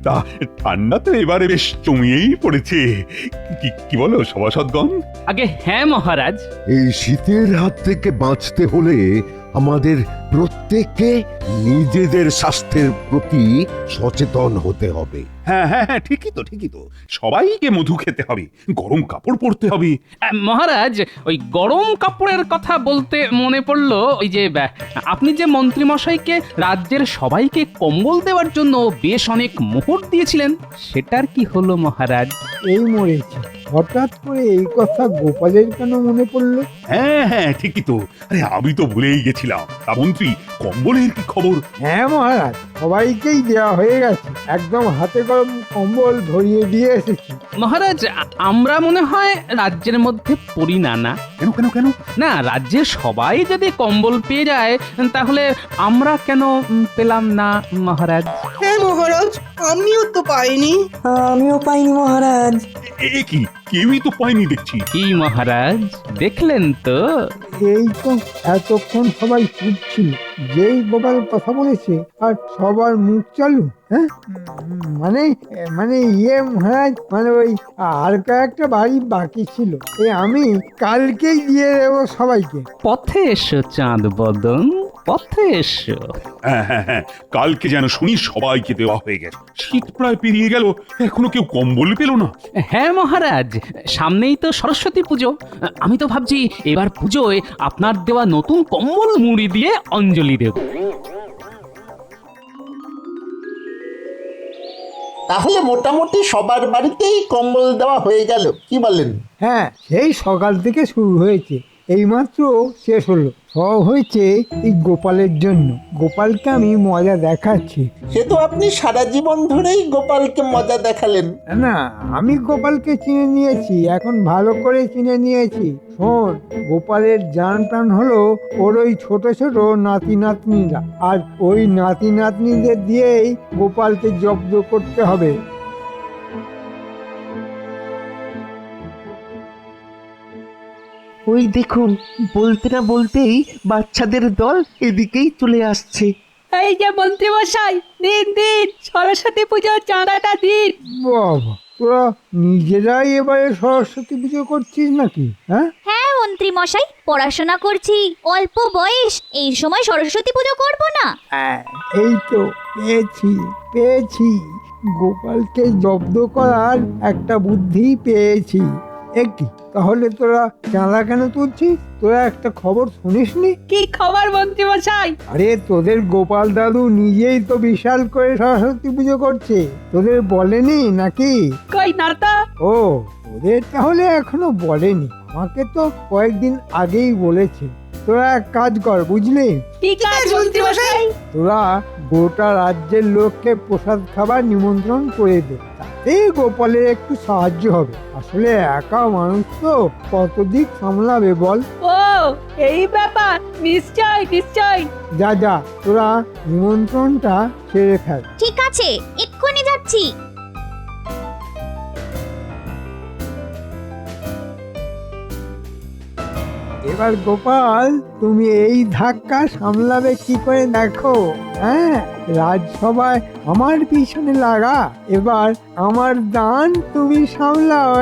তা ঠান্ডা তো এবারে বেশ জমিয়েই পড়েছে। কি বলো সভাসদগণ? আগে হ্যাঁ মহারাজ। এই শীতের হাত থেকে বাঁচতে হলে আমাদের প্রত্যেককে নিজেদের স্বাস্থ্যের প্রতি সচেতন হতে হবে। হ্যাঁ হ্যাঁ হ্যাঁ, ঠিকই তো সবাইকে মধু খেতে হবে, গরম কাপড় পরতে হবে। মহারাজ, ওই গরম কাপড়ের কথা বলতে মনে পড়লো, ওই যে আপনি যে মন্ত্রী মশাইকে রাজ্যের সবাইকে কম্বল দেওয়ার জন্য বেশ অনেক মোহর দিয়েছিলেন, সেটার কি হলো মহারাজ? এই মরেছে, হঠাৎ করে এই কথা গোপালের কেন মনে পড়লো? হ্যাঁ হ্যাঁ, ঠিকই তো। আরে আমি তো ভুলেই গেছিলাম। তা মন্ত্রী, কম্বলের কি খবর? হ্যাঁ মহারাজ, সবাইকেই দেওয়া হয়ে গেছে, একদম হাতে গরম কম্বল ধরিয়ে দিয়ে এসেছি। মহারাজ, আমরা মনে হয় রাজ্যের মধ্যে পড়ি না। না কেন কেন কেন? না, রাজ্যের সবাই যদি কম্বল পেয়ে যায়, তাহলে আমরা কেন পেলাম না মহারাজ? হ্যাঁ মহারাজ, আমিও তো পাইনি। আমিও পাইনি মহারাজ। এ কি, কেউই তো পায়নি দেখছি। কি মহারাজ, দেখলেন তো? এই তো এতক্ষণ সবাই চুপ ছিল, যেই গোপাল কথা বলেছে আর সবার মুখ চালু। হ্যাঁ মানে মানে মহারাজ, মানে ওই আর কয়েকটা বাড়ি বাকি ছিল, আমি কালকেই দিয়ে দেবো সবাইকে। পথে এসো চাঁদ বদন, পথে এসো। হ্যাঁ হ্যাঁ হ্যাঁ, কালকে যেন শুনি সবাইকে দেওয়া হয়ে গেছে। শীত প্রায় পেরিয়ে গেল, এখনো কেউ কম্বল পেল না। হ্যাঁ মহারাজ, সামনেই তো সরস্বতী পুজো। আমি তো ভাবছি এবার পুজোয় আপনার দেওয়া নতুন কম্বল মুড়ি দিয়ে অঞ্জলি দেব। তাহলে মোটামুটি সবার বাড়িতেই কম্বল দেওয়া হয়ে গেল, কি বলেন? হ্যাঁ, সেই সকাল থেকে শুরু হয়েছে, এইমাত্র শেষ হলো। সব হয়েছে এই গোপালের জন্য। গোপালকে আমি মজা দেখাচ্ছি। সে তো আপনি সারা জীবন ধরেই গোপালকে মজা দেখালেন। না, আমি গোপালকে চিনে নিয়েছি, এখন ভালো করে চিনে নিয়েছি। শোন, গোপালের জান প্রাণ হলো ওর ওই ছোট ছোট নাতি নাতনিরা, আর ওই নাতি নাতনিদের দিয়েই গোপালকে জব্দ করতে হবে। ওই দেখুন, বলতে না বলতেই বাচ্চাদের দল এদিকেই চলে আসছে। এই যে মন্ত্রী মশাই, দিন দিন সরস্বতী পুজোর চাঁদাটা দিন। বাবা, তোরা নিজেরাই এবারে সরস্বতী পুজো করছিস নাকি? হ্যাঁ হ্যাঁ মন্ত্রী মশাই, পড়াশোনা করছি, অল্প বয়স, এই সময় সরস্বতী পুজো করব না? হ্যাঁ, এই তো পেয়েছি গোপালকে জব্দ করার একটা বুদ্ধি পেয়েছি। একই, তাহলে তোরা চাঁদা কেন তুলছিস? তোরা একটা খবর শুনিসনি? কি খবর মন্ত্রী মশাই? আরে, তোদের গোপাল দাদু নিজেই তো বিশাল করে সরস্বতী পুজো করছে, তোদের বলেনি নাকি? কই না তো। ও, তোদের তাহলে এখনো বলেনি, আমাকে তো কয়েকদিন আগেই বলেছে। তোরা এক কাজ কর, বুঝলি? কি কাজ মন্ত্রী মশাই? তোরা গোটা রাজ্যের লোককে প্রসাদ খাবার নিমন্ত্রণ করে দে, তাতে গোপালের একটু সাহায্য হবে। আসলে একা মানুষ তো, কত দিক সামলাবে বল? ও, এই ব্যাপার। নিশ্চয় নিশ্চয়। যা যা, তোরা নিমন্ত্রণটা সেরে ফেল। ঠিক আছে, এক্ষুনি যাচ্ছি। এবার গোপাল, তুমি এই ধাক্কা সামলাবে কি করে দেখো। হ্যাঁ, রাজসভায় আমার পিছনে লাগা, এবার আমার দান তুমি সামলাও।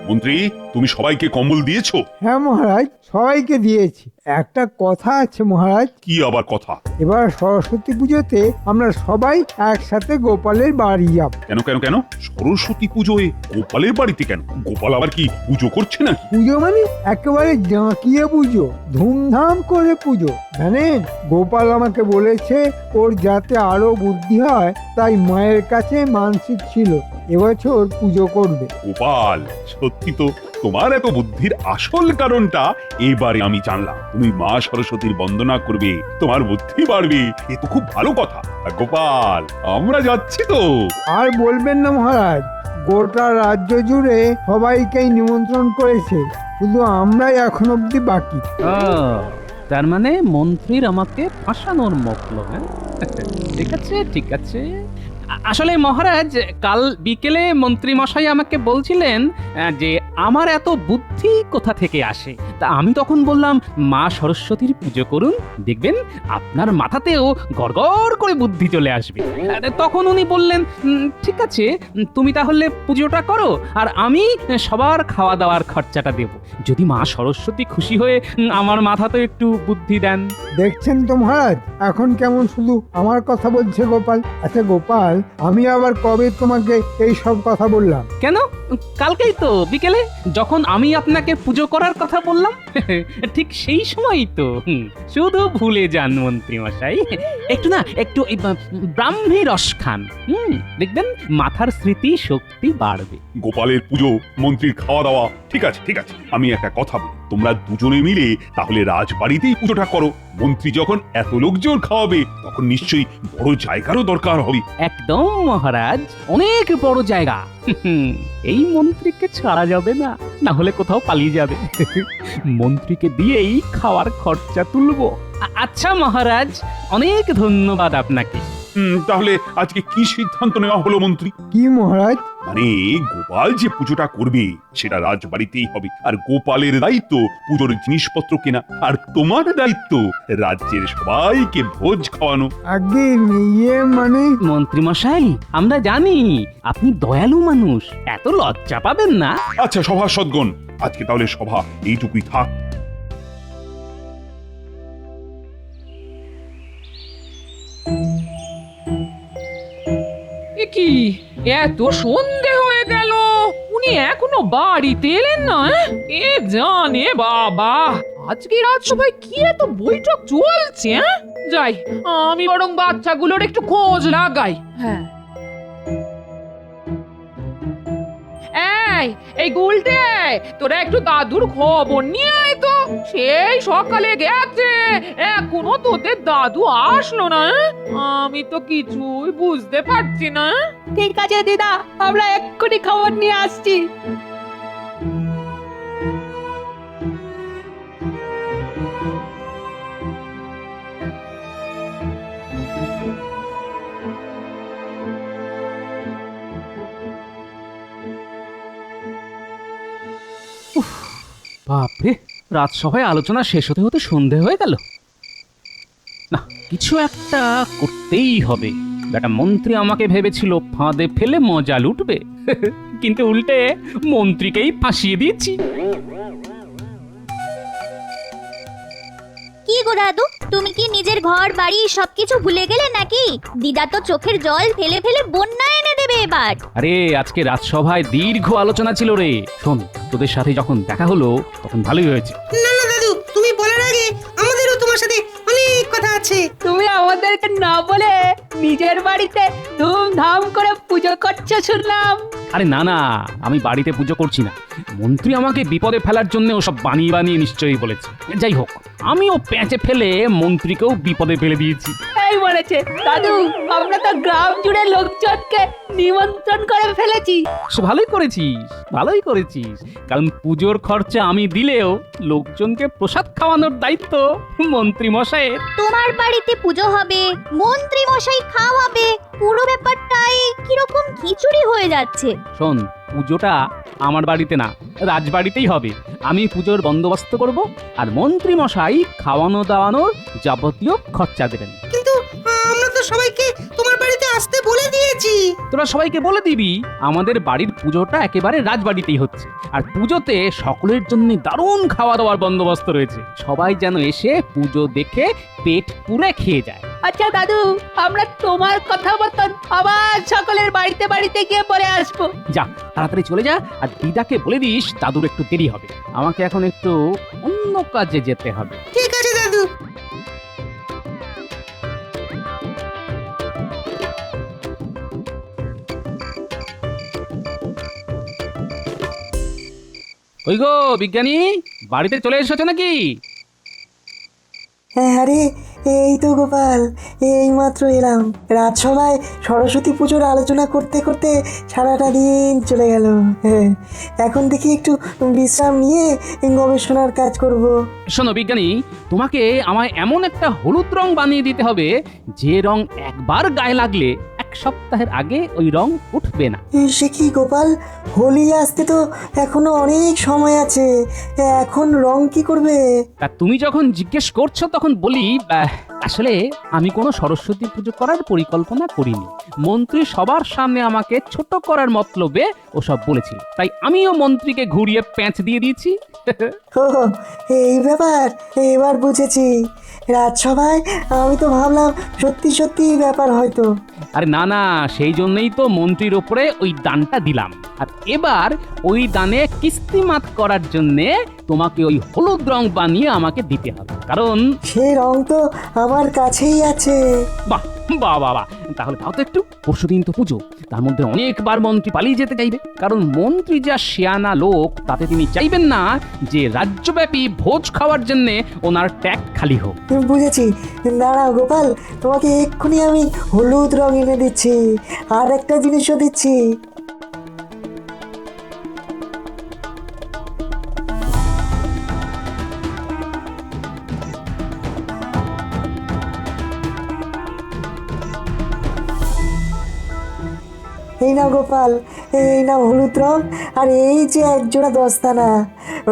মন্ত্রী, তুমি সবাইকে কম্বল দিয়েছো? হ্যাঁ মহারাজ, সবাইকে দিয়েছি। একটা কথা আছে মহারাজ, কি আবার কথা? এবার সরস্বতী পুজোতে আমরা সবাই একসাথে গোপালের বাড়ি যাব। কেন কেন কেন? সরস্বতী পুজোয় গোপালের বাড়িতে কেন? গোপাল আবার কি পুজো করছে নাকি? পুজো মানে একেবারে জাঁকিয়ে পুজো, ধুমধাম করে পুজো। জানেন, গোপাল আমাকে বলেছে ওর যাতে আরো বুদ্ধি হয়, তাই মায়ের কাছে মানসিক ছিল এবছর পুজো করবে। গোপাল, সত্যি তো তোমার এত বুদ্ধির আসল কারণটা এবারে আমি জানলাম। তুমি মা সরস্বতীর বন্দনা করবে, তোমার বুদ্ধি বাড়বে, এ তো খুব ভালো কথা। আর গোপাল, আমরা যাচ্ছি তো। আর বলবেন না মহারাজ, গোটা রাজ্য জুড়ে সবাইকেই নিমন্ত্রণ করেছে, শুধু আমরাই এখন অব্দি বাকি। তার মানে মন্ত্রীর আমাকে ফাঁসানোর মতলব। হ্যাঁ, ঠিক আছে ঠিক আছে। আসলে মহারাজ, কাল বিকেলে মন্ত্রী মশাই আমাকে বলছিলেন যে আমার এত বুদ্ধি কোথা থেকে আসে। তা আমি তখন বললাম মা সরস্বতীর পুজো করুন, দেখবেন আপনার মাথাতেও গড়গড় করে বুদ্ধি চলে আসবে। তখন উনি বললেন ঠিক আছে, তুমি তাহলে পুজোটা করো আর আমি সবার খাওয়া দাওয়ার খরচাটা দেব, যদি মা সরস্বতী খুশি হয়ে আমার মাথাতে একটু বুদ্ধি দেন। দেখছেন তো মহারাজ, এখন কেমন শুধু আমার কথা বলছে গোপাল। আচ্ছা গোপাল, আমি আবার কবে তোমাকে এই সব কথা বললাম? কেন, কালকেই তো বিকেলে, যখন আমি আপনাকে পুজো করার কথা বললাম। ঠিক সেই সময়ই তো। শুধু ভুলে যান মন্ত্রী মশাই, একটু না একটু এই ব্রাহ্মী রস খান, দেখবেন মাথার স্মৃতি শক্তি বাড়বে। গোপালের পুজো, মন্ত্রীর খাওয়া দাওয়া, ঠিক আছে ঠিক আছে। আমি একটা কথা বলি, তোমরা দুজনে মিলে তাহলে রাজবাড়িতেই পুজোটা করো। মন্ত্রী যখন এত লোকজন খাওয়াবে তখন নিশ্চয়ই বড় জায়গারও দরকার হবে। একদম মহারাজ, অনেক বড় জায়গা। এই মন্ত্রীকে ছাড়া যাবে না, না হলে কোথাও পালিয়ে যাবে। মন্ত্রীকে দিয়েই খাওয়ার খরচা তুলবো। আচ্ছা মহারাজ, অনেক ধন্যবাদ আপনাকে। তাহলে আজকে কি সিদ্ধান্ত নেওয়া হলো মন্ত্রী? কি মহারাজ? মানে গোপাল যে পুজোটা করবে সেটা রাজবাড়িতেই হবে, আর গোপালের দায়িত্ব পুজোর জিনিসপত্র কেনা, আর তোমার দায়িত্ব রাজ্যের সবাইকে ভোজ খাওয়ানো। আগে ইয়ে মানে মন্ত্রী মশাই, আমরা জানি আপনি দয়ালু মানুষ, এত লজ্জা পাবেন না। আচ্ছা সভাসদগণ, আজকে তাহলে সভা এইটুকুই থাক। কি এত সন্ধে হয়ে গেল, উনি এখনো বাড়িতে এলেন না? কে জানে বাবা, আজকে রাজসভায় কি এত বৈঠক চলছে? যাই, আমি বরং বাচ্চাগুলোর একটু খোঁজ লাগাই। হ্যাঁ, এই গুলটে, তোরা একটু দাদুর খবর নিয়ে আয় তো। সেই সকালে গেছে, এখনো তোদের দাদু আসলো না। আমি তো কিছুই বুঝতে পারছি না। ঠিক আছে দিদা, আমরা এক্ষুনি খবর নিয়ে আসছি। বাপরে, রাজসভায় আলোচনা শেষ হতে হতে সন্ধে হয়ে গেল। না, কিছু একটা করতেই হবে। বেটা মন্ত্রী আমাকে ভেবেছিল ফাঁদে ফেলে মজা লুটবে, কিন্তু উল্টে মন্ত্রীকেই ফাঁসিয়ে দিয়েছি। কি গো দাদু, তুমি কি নিজের ঘর বাড়ি সবকিছু ভুলে গেলে নাকি? দিদা তো চোখের জল ফেলে ফেলে বন্যা এনে দেবে এবার। আরে আজকে রাজসভায় দীর্ঘ আলোচনা ছিল রে। শোন, তোদের সাথে যখন দেখা হলো তখন ভালোই হয়েছে। না না দাদু, তুমি বলার আগে আমাদেরও তোমার সাথে অনেক কথা আছে। তুমি আমাদেরকে না বলে নিজের বাড়িতে ধুমধাম করে পুজো করছো শুনলাম। আরে না না, আমি বাড়িতে পুজো করছি না। মন্ত্রী আমাকে বিপদে ফেলার জন্য ওসব বানিয়ে বানিয়ে নিশ্চয়ই বলেছে। যাই হোক, আমিও প্যাঁচে ফেলে মন্ত্রীকেও বিপদে ফেলে দিয়েছি। এই বলেছে দাদু, আমরা তো গ্রাম জুড়ে লোকজনকে নিমন্ত্রণ করে ফেলেছি। সে ভালোই করেছিস, ভালোই করেছিস, কারণ পুজোর খরচা আমি দিলেও লোকজনকে প্রসাদ খাওয়ানোর দায়িত্ব মন্ত্রী মশাইয়ের। তোমার বাড়িতে পুজো হবে, মন্ত্রী মশাই খাওয়াবে, পুরো ব্যাপারটাই কিরকম খিচুড়ি হয়ে যাচ্ছে। শোন, পুজোটা আমার বাড়িতে না, রাজবাড়িতেই হবে। আমি পুজোর বন্দোবস্ত করব, আর মন্ত্রী মশাই খাওয়ানো দাওয়ানোর যাবতীয় খরচা দেবেন। কিন্তু আমরা তো সবাইকে তোমার বাড়িতে আসতে বলে দিয়েছি। তোরা সবাইকে বলে দিবি আমাদের বাড়ির পুজোটা একেবারে রাজবাড়িতেই হচ্ছে, আর পুজোতে সকলের জন্য দারুণ খাওয়া দাওয়ার বন্দোবস্ত রয়েছে। সবাই যেন এসে পুজো দেখে পেট পুরে খেয়ে যায়। আচ্ছা দাদু, আমরা তোমার কথা মতন আবার সকলের বাড়িতে বাড়িতে গিয়ে পরে আসবো। যা, তাড়াতাড়ি চলে যা, আর দিদাকে বলে দিস দাদুর একটু দেরি হবে, আমাকে এখন একটু অন্য কাজে যেতে হবে। ঠিক আছে দাদু। ওই গো বিজ্ঞানী, বাড়িতে চলে এসেছো নাকি? হ্যাঁ, আরে এই তো গোপাল, এই মাত্র এলাম। রাজসভায় সরস্বতী পুজোর আলোচনা করতে করতে সারাটা দিন চলে গেল। হ্যাঁ, এখন দেখি একটু বিশ্রাম নিয়ে গবেষণার কাজ করব। শোনো বিজ্ঞানী, তোমাকে আমায় এমন একটা হলুদ রং বানিয়ে দিতে হবে যে রং একবার গায়ে লাগলে 1 সপ্তাহের আগে ওই রং উঠবে না। সে কি গোপাল, হোলি আসতে তো এখনো অনেক সময় আছে, এখন রং কি করবে? তা তুমি যখন জিজ্ঞেস করছো তখন বলি, আসলে আমি কোনো সরস্বতী পুজো করার পরিকল্পনা করিনি। মন্ত্রী সবার সামনে আমাকে ছোট করার মতলবে ওসব বলেছিল, তাই আমিও মন্ত্রীকে ঘুরিয়ে প্যাঁচ দিয়ে দিয়েছি। ও, এই ব্যাপার, এবার বুঝেছি। রাজসভায় আমি তো ভাবলাম সত্যি সত্যি ব্যাপার হয়তো। আরে না না, সেই জন্যই তো মন্ত্রীর ওপরে ওই দানটা দিলাম। আর এবার ওই দানে কিস্তিমাত করার জন্যে তোমাকে ওই হলুদ রং বানিয়ে আমাকে দিতে হবে, কারণ সেই রং তো আমার কাছেই আছে। বাহ বাহ বাহ বাহ, তাহলে তাও তো একটু। পরশুদিন তো পুজো, তার মধ্যে অনেকবার মন্ত্রী পালিয়ে যেতে চাইবে, কারণ মন্ত্রী যা শিয়ানা লোক, তাতে তিনি চাইবেন না যে রাজ্যব্যাপী ভোজ খাওয়ার জন্য ওনার ট্যাগ খালি হোক। বুঝেছি, দাঁড়াও গোপাল, তোমাকে এক্ষুনি আমি হলুদ রং এনে দিচ্ছি, আর একটা জিনিসও দিচ্ছি। এই নাও গোপাল, এই নাও হলুদ রং, আর এই যে 1 জোড়া দস্তানা।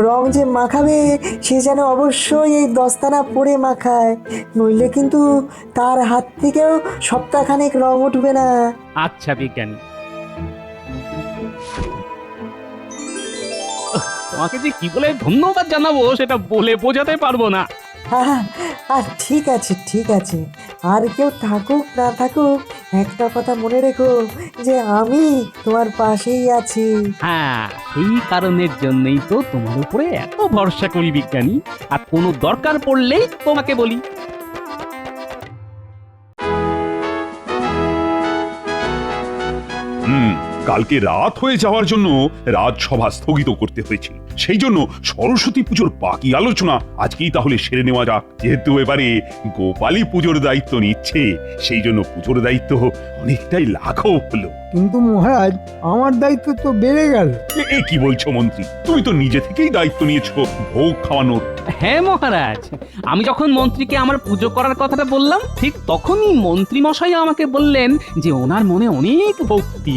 রং যে মাখাবে সে যেন অবশ্যই এই দস্তানা পরে মাখায়, নইলে কিন্তু তার হাত থেকেও সপ্তাহখানেক রং উঠবে না। আচ্ছা বিজ্ঞানী, তোমাকে যে কি বলে ধন্যবাদ জানাবো সেটা বলে বোঝাতে পারবো না। আর ঠিক আছে, ঠিক আছে, আর কেউ থাকুক না থাকুক, একটা কথা মনে রেখো যে আমি তোমার পাশেই আছি। হ্যাঁ, সেই কারণের জন্যই তো তোমার উপরে এত ভরসা করি বিজ্ঞানী, আর কোনো দরকার পড়লেই তোমাকে বলি। কালকে রাত হয়ে যাওয়ার জন্য রাজসভা স্থগিত করতে হয়েছিল, সেই জন্য সরস্বতী পুজোর বাকি আলোচনা আজকেই তাহলে সেরে নেওয়া যাক। যেহেতু এবারে গোপালই পুজোর দায়িত্ব নিচ্ছে, সেই জন্য পুজোর দায়িত্ব অনেকটাই লাঘব হলো। কিন্তু মহারাজ, আমার দায়িত্ব তো বেড়ে গেল। এ কি বলছো মন্ত্রী, তুমি তো নিজে থেকেই দায়িত্ব নিয়েছো ভোগ খাওয়ানোর। হ্যাঁ মহারাজ, আমি যখন মন্ত্রীকে আমার পুজো করার কথাটা বললাম, ঠিক তখনই মন্ত্রী মশাই আমাকে বললেন যে ওনার মনে অনেক ভক্তি,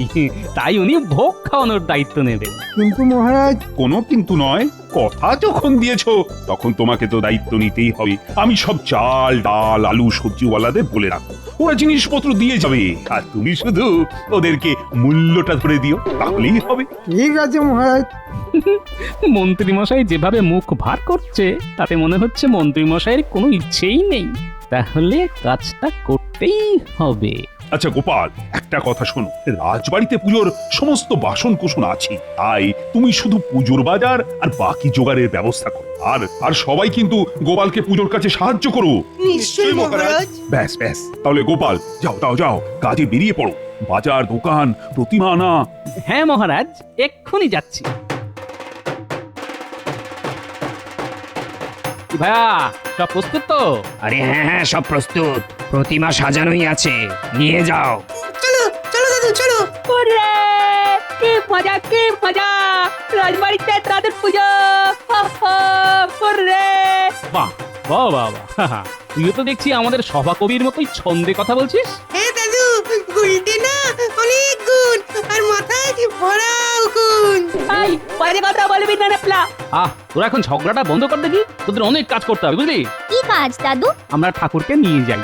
তাই উনি ভোগ খাওয়ানোর দায়িত্ব নেবেন। কিন্তু মহারাজ, কোনো কিন্তু নয়, কথা যখন দিয়েছো তখন তোমাকে তো দায়িত্ব নিতেই হবে। আমি সব চাল ডাল আলু সবজিওয়ালাদের বলে রাখবো, ওরা জিনিসপত্র দিয়ে যাবে, আর তুমি শুধু ওদেরকে মূল্যটা ধরে দিও, তাহলেই হবে। ঠিক আছে মহারাজ। মন্ত্রী মশাই যেভাবে মুখ ভার করছে, তাতে মনে হচ্ছে মন্ত্রী মশাইয়ের কোনো ইচ্ছেই নেই, তাহলে কাজটা করতেই হবে। আচ্ছা গোপাল, একটা কথা শোনো, রাজবাড়িতে পুজোর সমস্ত বাসন কুসন আছে, তাই তুমি শুধু পুজোর বাজার আর বাকি জোগাড়ের ব্যবস্থা করো, আর সবাই কিন্তু গোপালকে পুজোর কাছে সাহায্য করো। নিশ্চয়ই মহারাজ। ব্যাস ব্যাস, তাহলে গোপাল যাও যাও যাও, কাজে বেরিয়ে পড়ো, বাজার দোকান প্রতিমা আনা। হ্যাঁ মহারাজ, এক্ষুনি যাচ্ছি। ভাইয়া, সব প্রস্তুত তো? আরে হ্যাঁ হ্যাঁ, সব প্রস্তুত, প্রতিমা সাজানোই আছে, নিয়ে যাও। চলো চলো দাদু, চলো। ওরে, কি মজা, কি মজা! রাজবাড়িতে তাদের পুজো! ওরে! বাহ বাহ বাহ বাহ, তুইও তো দেখছি আমাদের সভাকবির মতোই ছন্দে কথা বলছিস। হ্যাঁ দাদু, গুলটে না অনেক গুণ, আর মাথায় ভরা গুণ। এই, বাজে কথা বলবি না রে প্লা। তোরা এখন ঝগড়াটা বন্ধ কর দেখি, তোদের অনেক কাজ করতে হবে বুঝলি। কি কাজ দাদু? আমরা ঠাকুরকে নিয়ে যাই।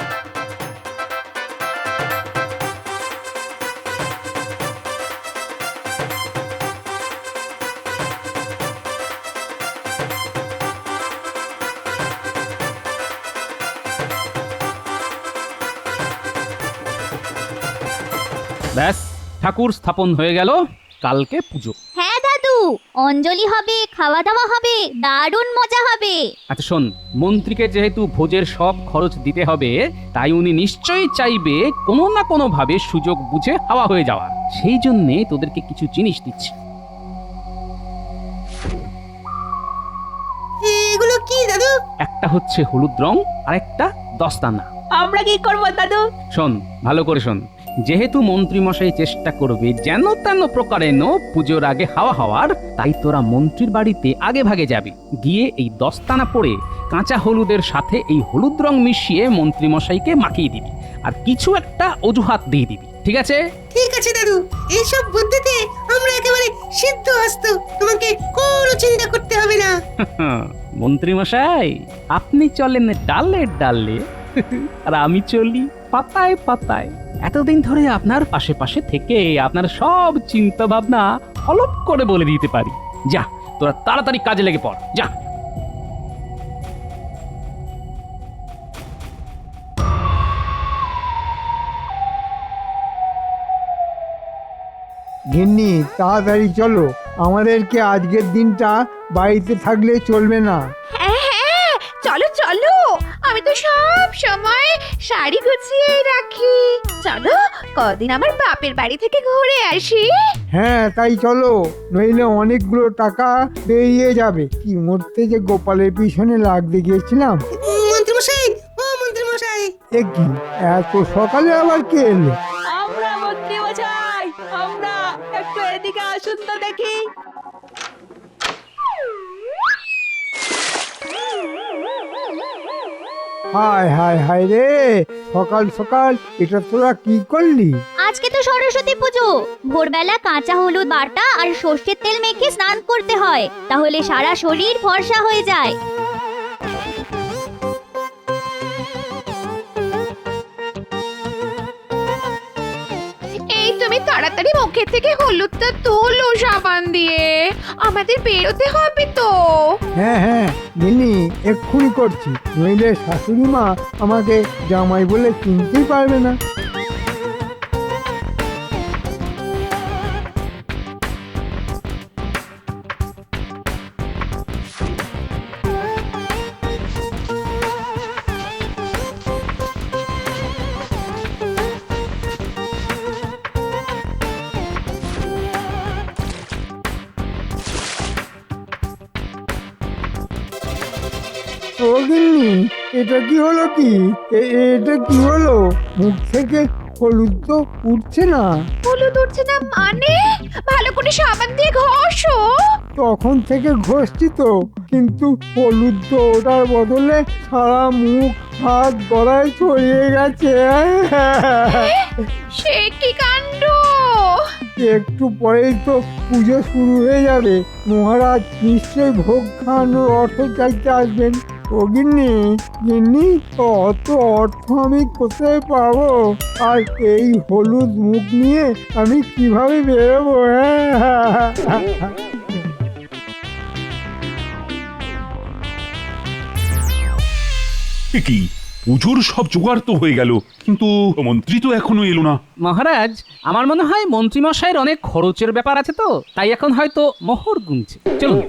ব্যাস, ঠাকুর স্থাপন হয়ে গেল, কালকে পুজো। হ্যাঁ দাদু, অঞ্জলি হবে, খাওয়া দাওয়া হবে, দারুণ মজা হবে। আচ্ছা শোন, মন্ত্রীকে যেহেতু ভোজের সব খরচ দিতে হবে, তাই উনি নিশ্চয়ই চাইবে কোনো না কোনো ভাবে সুযোগ বুঝে হাওয়া হয়ে যাওয়া, সেই জন্যে তোদেরকে কিছু জিনিস দিচ্ছি। এগুলো কি দাদু? একটা হচ্ছে হলুদ রং, আর একটা দস্তানা। আমরা কি করব দাদু? শোন, ভালো করে শোন। যেহেতু মন্ত্রীমশাই চেষ্টা করবে যেন তেন প্রকারে পুজোর আগে হাওয়া হওয়ার, তাই তোরা মন্ত্রীর বাড়িতে আগে ভাগে যাবি, গিয়ে এই দস্তানা পরে কাঁচা হলুদের সাথে এই হলুদ রং মিশিয়ে মন্ত্রীমশাইকে মাখিয়ে দিবি, আর কিছু একটা অজুহাত দিয়ে দিবি, ঠিক আছে? ঠিক আছে দাদু, এইসব বুদ্ধিতে আমরা একেবারে সিদ্ধ হস্ত, তোমাকে কোনো চিন্তা করতে হবে না। মন্ত্রীমশাই, আপনি চলেন ডালে ডালে, আর আমি চলি পাতায় পাতায়। এতদিন ধরে আপনার পাশে পাশে থেকে আপনার সব চিন্তা ভাবনা হলপ করে বলে দিতে পারি। যা, তোরা তাড়াতাড়ি কাজে লেগে পড়, যা। গিন্নি, তাড়াতাড়ি চলো, আমাদেরকে আজকের দিনটা বাড়িতে থাকলে চলবে না। হ্যাঁ, চলো চলো, আমি তো সব সময় শাড়ি গুছিয়ে রাখি। চলো কদিন আমার বাপের বাড়ি থেকে ঘুরে আসি। হ্যাঁ, তাই চলো, নইলে অনেকগুলো টাকা বেরিয়ে যাবে। কি মরতে যে গোপালের পিছনে লাগতে গিয়েছিলাম। মন্ত্রীমশাই, ও মন্ত্রীমশাই, এ কি, এত সকালে আবার কে এলো? আমরা মন্ত্রী মশাই, আমরা একটু এদিকে আসুন তো দেখি। হায় হায় হায় রে, সকাল সকাল এটা তোরা কি করলি? আজকে তো সরস্বতী পুজো, ভোরবেলা কাঁচা হলুদ বাটা আর সর্ষের তেল মেখে স্নান করতে হয়, তাহলে সারা শরীর ফর্সা হয়ে যায়। এই তুমি তাড়াতাড়ি মুখে থেকে হলুদটা তোলো সাবান দিয়ে, আমাদের বেরোতে হবে তো। হ্যাঁ হ্যাঁ গিন্নি, এক্ষুনি করছি, নইলে শাশুড়ি মা আমাকে জামাই বলে চিনতেই পারবে না। ও গিন্নি, এটা কি হলো? কি এটা কি হলো? মুখ থেকে হলুদ তো উঠছে না। হলুদ উঠছে না মানে? ভালো করে সাবান দিয়ে ঘষো। তখন থেকে ঘষছি তো, কিন্তু হলুদ তো ওটার বদলে সারা মুখ, হাত, গলায় ছড়িয়ে গেছে। সে কি কাণ্ড! একটু পরেই তো পুজো শুরু হয়ে যাবে, মহারাজ নিশ্চয়ই ভোগ খাওয়ানোর অর্থ চাইতে আসবেন। ও গিন্নি, গিন্নি, অত অর্থ আমি কোথায় পাবো? আর এই হলুদ মুখ নিয়ে আমি কিভাবে বেরোবো? কি পুজোর সব জোগাড় তো হয়ে গেল, কিন্তু মন্ত্রী তো এখনো এলো না। মহারাজ, আমার মনে হয় মন্ত্রীমশাইয়ের অনেক খরচের ব্যাপার আছে, তো তাই এখন হয়তো মোহর গুনছে। চলুন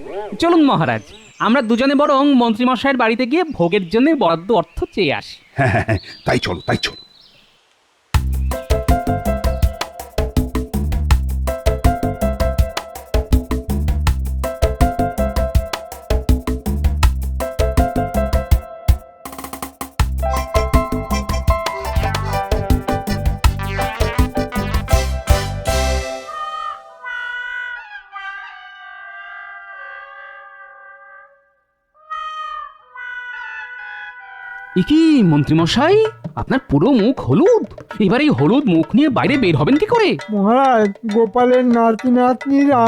চলুন মহারাজ, আমরা দুজনে বরং মন্ত্রীমশাইয়ের বাড়িতে গিয়ে ভোগের জন্য বরাদ্দ অর্থ চেয়ে আসি। হ্যাঁ হ্যাঁ হ্যাঁ, তাই চলো তাই চলো। কি মন্ত্রীমশাই, আপনার পুরো মুখ হলুদ, এবার এই হলুদ মুখ নিয়ে বাইরে বের হবেন কি করে? মহারাজ, গোপালের নাতি নাতনিরা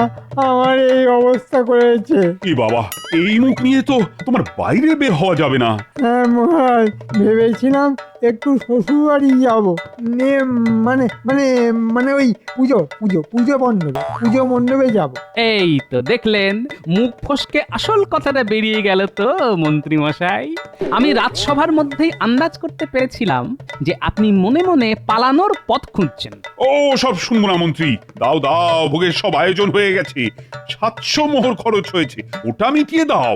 আমার এই অবস্থা করেছে। এ বাবা, এই মুখ নিয়ে তো তোমার বাইরে বের হওয়া যাবে না। হ্যাঁ মহারাজ, ভেবেছিলাম একটু শ্বশুর বাড়ি যাবো, মানে মানে মানে ওই পুজো মণ্ডপে যাবো। এই তো দেখলেন, মুখ ফসকে আসল কথাটা বেরিয়ে গেল তো মন্ত্রীমশাই। আমি রাজসভার মধ্যেই আন্দাজ করতে পেরেছিলাম যে আপনি মনে মনে পালানোর পথ খুঁজছেন। ও সব শুনবো না মন্ত্রী, দাও দাও, ভোগের সব আয়োজন হয়ে গেছে, 700 মোহর খরচ হয়েছে, ওটা মিটিয়ে দাও।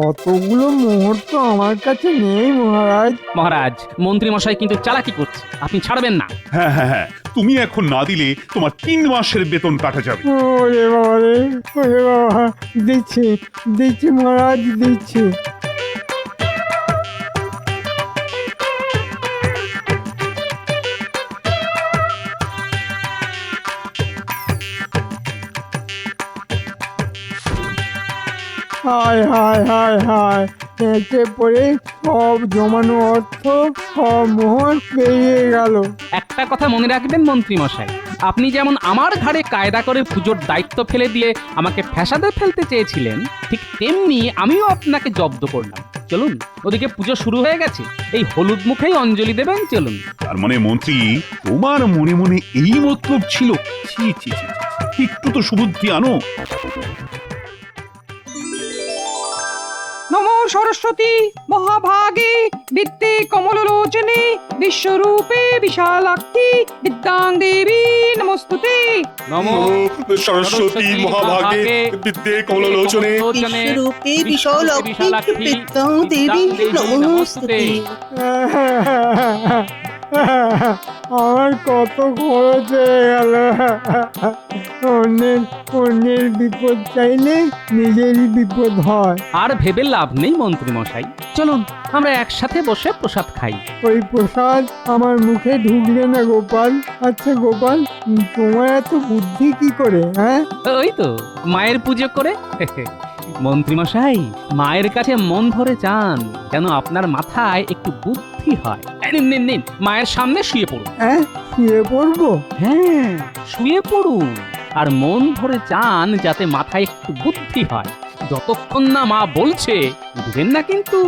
অতগুলো মোহর তো আমার কাছে নেই মহারাজ। মহারাজ, মন্ত্রীমশাই কিন্তু চালাকি করছে, আপনি ছাড়বেন না। হ্যাঁ হ্যাঁ হ্যাঁ, তুমি এখন না দিলে তোমার 3 মাসের বেতন কাটা যাবে। ওরে বাবা রে, ওরে বাবা, দিচ্ছি মহারাজ, দিচ্ছি। হায় হায় হায় হায় এতে পরে সব জমানো অর্থ সব মোহর বেরিয়ে গেল। একটা কথা মনে রাখবেন মন্ত্রী মশাই, আপনি যেমন আমার ঘাড়ে কায়দা করে পুজোর দায়িত্ব ফেলে দিয়ে আমাকে ফ্যাসাদে ফেলতে চেয়েছিলেন, ঠিক তেমনি আমিও আপনাকে জব্দ করলাম। চলুন, ওদিকে পুজো শুরু হয়ে গেছে, এই হলুদ মুখেই অঞ্জলি দেবেন, চলুন। তার মানে মন্ত্রী, তোমার মনে মনে এই মতলব ছিল? ছি ছি ছি, একটু তো সুবুদ্ধি আনো। নমো সরস্বতী মহাভাগে বিদ্যে কমললোচনে বিশ্বরূপে বিশালাক্ষী বিদ্যাং দেবী নমস্তুতে। নমো সরস্বতী মহাভাগে বিদ্যে কমললোচনে বিশ্বরূপে বিশালাক্ষী বিদ্যাং দেবী নমস্তুতে। আমার কত খরচ হয়ে গেল। অন্যের বিপদ চাইলে নিজেরই বিপদ হয়। আর ভেবে লাভ নেই মন্ত্রী মশাই, চলুন আমরা একসাথে বসে প্রসাদ খাই। ওই প্রসাদ আমার মুখে ঢুকবে না গোপাল। আচ্ছা গোপাল, তোমার এত বুদ্ধি কি করে? হ্যাঁ, ওই তো মায়ের পুজো করে। মন্ত্রী মশাই, মায়ের কাছে মন ভরে চান যেন আপনার মাথায় একটু বুদ্ধি হয়। এই নিন, নিন, নিন, মায়ের সামনে শুয়ে পড়ুন। হ্যাঁ, শুয়ে পড়বো? হ্যাঁ, শুয়ে পড়ুন আর মন ভরে চান যাতে মাথায় একটু বুদ্ধি হয়। যতক্ষণ না মা বলছে বুঝবেন না কিন্তু।